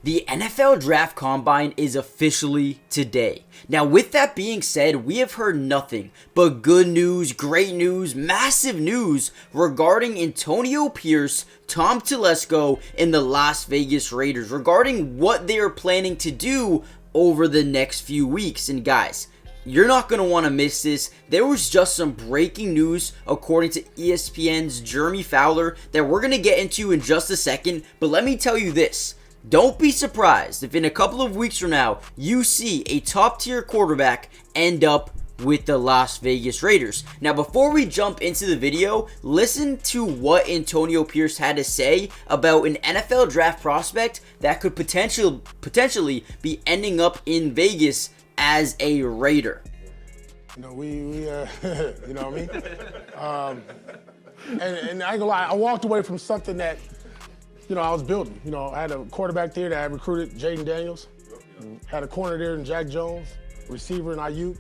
The NFL Draft Combine is officially today. Now, with that being said, we have heard nothing but good news, great news, massive news regarding Antonio Pierce, Tom Telesco, and the Las Vegas Raiders regarding what they are planning to do over the next few weeks. And guys, you're not going to want to miss this. There was just some breaking news according to ESPN's Jeremy Fowler that we're going to get into in just a second. But let me tell you this. Don't be surprised if in a couple of weeks from now, you see a top-tier quarterback end up with the Las Vegas Raiders. Now, before we jump into the video, listen to what Antonio Pierce had to say about an NFL draft prospect that could potentially be ending up in Vegas as a Raider. You know, you know what I mean? And I ain't gonna lie, I walked away from something that, I was building. I had a quarterback there that I recruited, Jayden Daniels. Had a corner there in Jack Jones, receiver in Ayuk,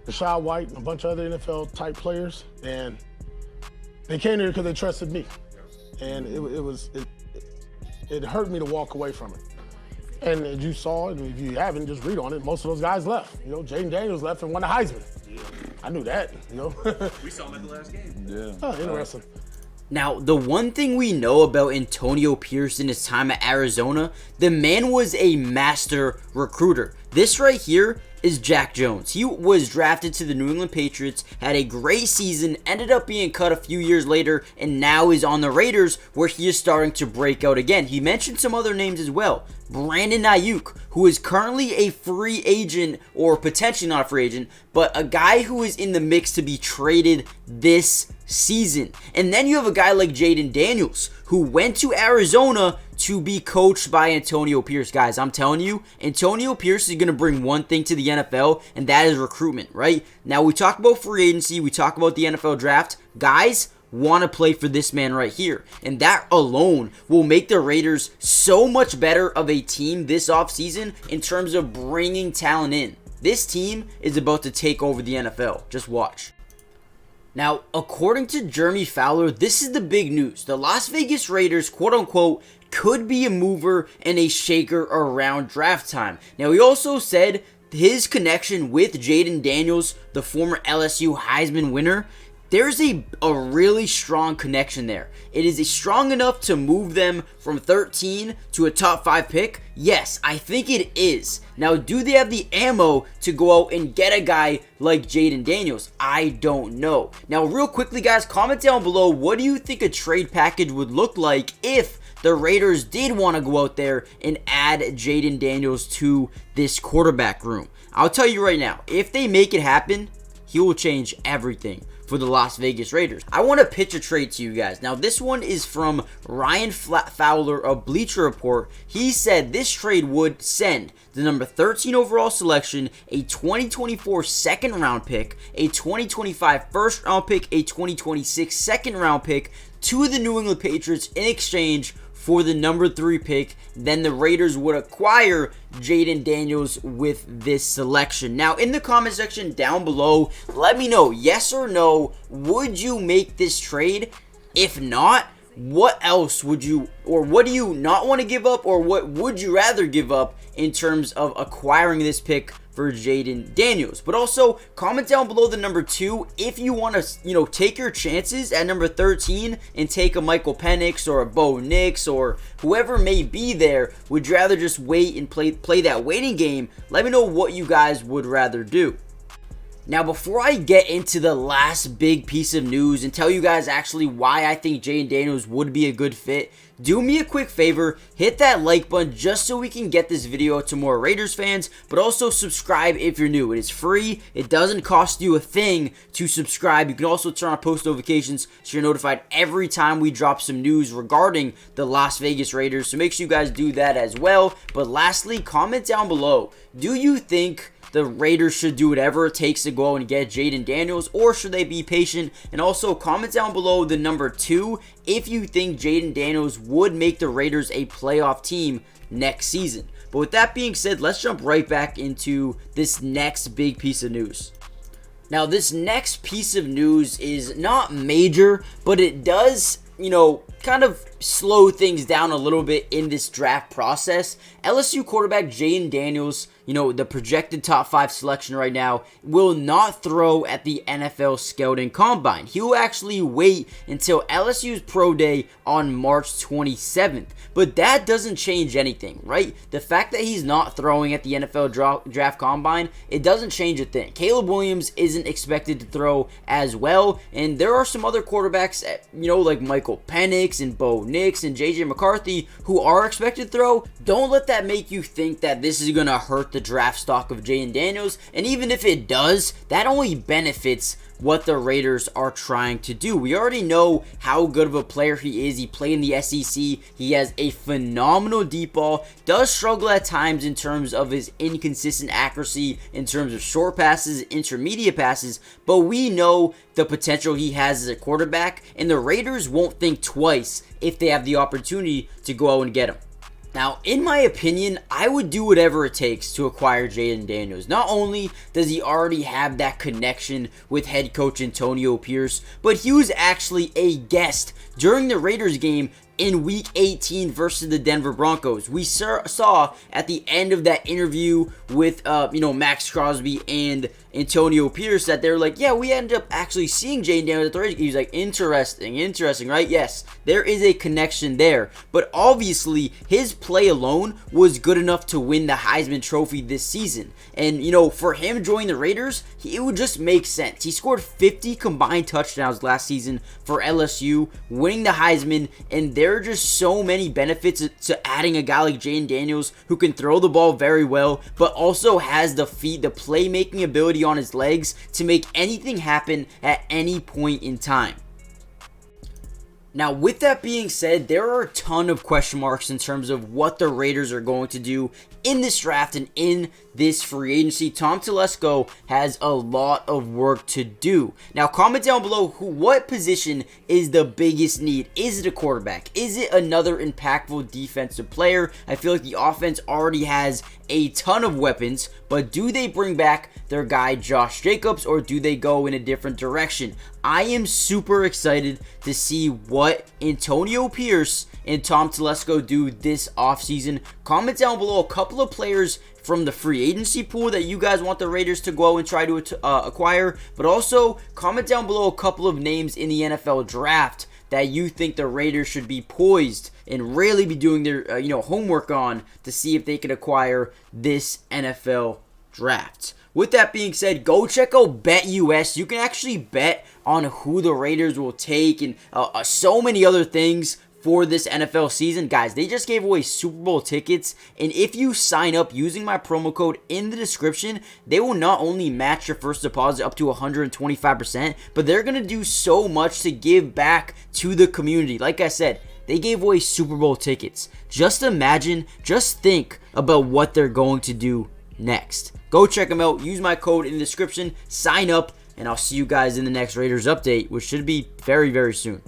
Rashad White, and a bunch of other NFL-type players. And they came there because they trusted me. And it hurt me to walk away from it. And as you saw, and if you haven't, just read on it, most of those guys left. Jayden Daniels left and won the Heisman. Yeah. I knew that, We saw him at the last game. Yeah. Oh, interesting. Now, the one thing we know about Antonio Pierce in his time at Arizona, the man was a master recruiter. This right here is Jack Jones. He was drafted to the New England Patriots, had a great season, ended up being cut a few years later, and now is on the Raiders where he is starting to break out again. He mentioned some other names as well. Brandon Ayuk, who is currently a free agent, or potentially not a free agent, but a guy who is in the mix to be traded this season. And then you have a guy like Jayden Daniels, who went to Arizona to be coached by Antonio Pierce. Guys, I'm telling you, Antonio Pierce is going to bring one thing to the NFL, and that is recruitment, right? Now, we talk about free agency, we talk about the NFL draft. Guys want to play for this man right here, and that alone will make the Raiders so much better of a team this offseason in terms of bringing talent in. This team is about to take over the NFL. Just watch. Now, according to Jeremy Fowler, this is the big news. The Las Vegas Raiders, quote-unquote, could be a mover and a shaker around draft time. Now, he also said his connection with Jayden Daniels, the former LSU Heisman winner, there's a really strong connection there. It is strong enough to move them from 13 to a top 5 pick? Yes, I think it is. Now, do they have the ammo to go out and get a guy like Jayden Daniels? I don't know. Now, real quickly, guys, comment down below, what do you think a trade package would look like if the Raiders did want to go out there and add Jayden Daniels to this quarterback room? I'll tell you right now, if they make it happen, he will change everything for the Las Vegas Raiders. I want to pitch a trade to you guys. Now, this one is from Ryan Fowler of Bleacher Report. He said this trade would send the number 13 overall selection, a 2024 second round pick, a 2025 first round pick, a 2026 second round pick to the New England Patriots in exchange for the number 3 pick. Then the Raiders would acquire Jayden Daniels with this selection. Now, in the comment section down below, let me know, yes or no, would you make this trade? If not, what else would you, or what do you not want to give up, or what would you rather give up in terms of acquiring this pick for Jayden Daniels? But also, comment down below the number 2 if you want to, take your chances at number 13 and take a Michael Penix or a Bo Nix or whoever may be there. Would you rather just wait and play that waiting game? Let me know what you guys would rather do. Now, before I get into the last big piece of news and tell you guys actually why I think Jayden Daniels would be a good fit, do me a quick favor, hit that like button just so we can get this video to more Raiders fans, but also subscribe if you're new. It is free. It doesn't cost you a thing to subscribe. You can also turn on post notifications so you're notified every time we drop some news regarding the Las Vegas Raiders, so make sure you guys do that as well. But lastly, comment down below, do you think the Raiders should do whatever it takes to go and get Jayden Daniels, or should they be patient? And also comment down below the number 2 if you think Jayden Daniels would make the Raiders a playoff team next season. But with that being said, let's jump right back into this next big piece of news. Now, this next piece of news is not major, but it does, kind of slow things down a little bit in this draft process. LSU quarterback Jayden Daniels, the projected top 5 selection right now, will not throw at the NFL Scouting Combine. He will actually wait until LSU's Pro Day on March 27th. But that doesn't change anything, right? The fact that he's not throwing at the NFL Draft Combine, it doesn't change a thing. Caleb Williams isn't expected to throw as well, and there are some other quarterbacks, like Michael Penix and Bo Nix and JJ McCarthy, who are expected to throw. Don't let that make you think that this is going to hurt the draft stock of Jayden Daniels, and even if it does, that only benefits what the Raiders are trying to do. We already know how good of a player he is. He played in the SEC. He has a phenomenal deep ball. Does struggle at times in terms of his inconsistent accuracy, in terms of short passes, intermediate passes, but we know the potential he has as a quarterback, and the Raiders won't think twice if they have the opportunity to go out and get him. Now, in my opinion, I would do whatever it takes to acquire Jayden Daniels. Not only does he already have that connection with head coach Antonio Pierce, but he was actually a guest during the Raiders game in Week 18 versus the Denver Broncos. We saw at the end of that interview with, Max Crosby and Antonio Pierce that they're like, yeah, we ended up actually seeing Jayden Daniels at the Raiders game. He's like, interesting, right? Yes, there is a connection there. But obviously, his play alone was good enough to win the Heisman Trophy this season. And, for him joining the Raiders, it would just make sense. He scored 50 combined touchdowns last season for LSU, winning the Heisman, and there are just so many benefits to adding a guy like Jayden Daniels who can throw the ball very well, but also has the feet, the playmaking ability on his legs to make anything happen at any point in time. Now, with that being said, there are a ton of question marks in terms of what the Raiders are going to do in this draft and in this free agency. Tom Telesco has a lot of work to do. Now, comment down below what position is the biggest need. Is it a quarterback? Is it another impactful defensive player? I feel like the offense already has a ton of weapons, but do they bring back their guy Josh Jacobs, or do they go in a different direction? I am super excited to see what Antonio Pierce and Tom Telesco do this offseason. Comment down below a couple of players from the free agency pool that you guys want the Raiders to go and try to acquire, but also comment down below a couple of names in the NFL draft that you think the Raiders should be poised and really be doing their homework on to see if they can acquire this NFL draft. With that being said, go check out BetUS. You can actually bet on who the Raiders will take and so many other things for this NFL season. Guys, they just gave away Super Bowl tickets, and if you sign up using my promo code in the description, they will not only match your first deposit up to 125%, but they're going to do so much to give back to the community. Like I said, they gave away Super Bowl tickets. Just imagine, just think about what they're going to do next. Go check them out. Use my code in the description. Sign up, and I'll see you guys in the next Raiders update, which should be very, very soon.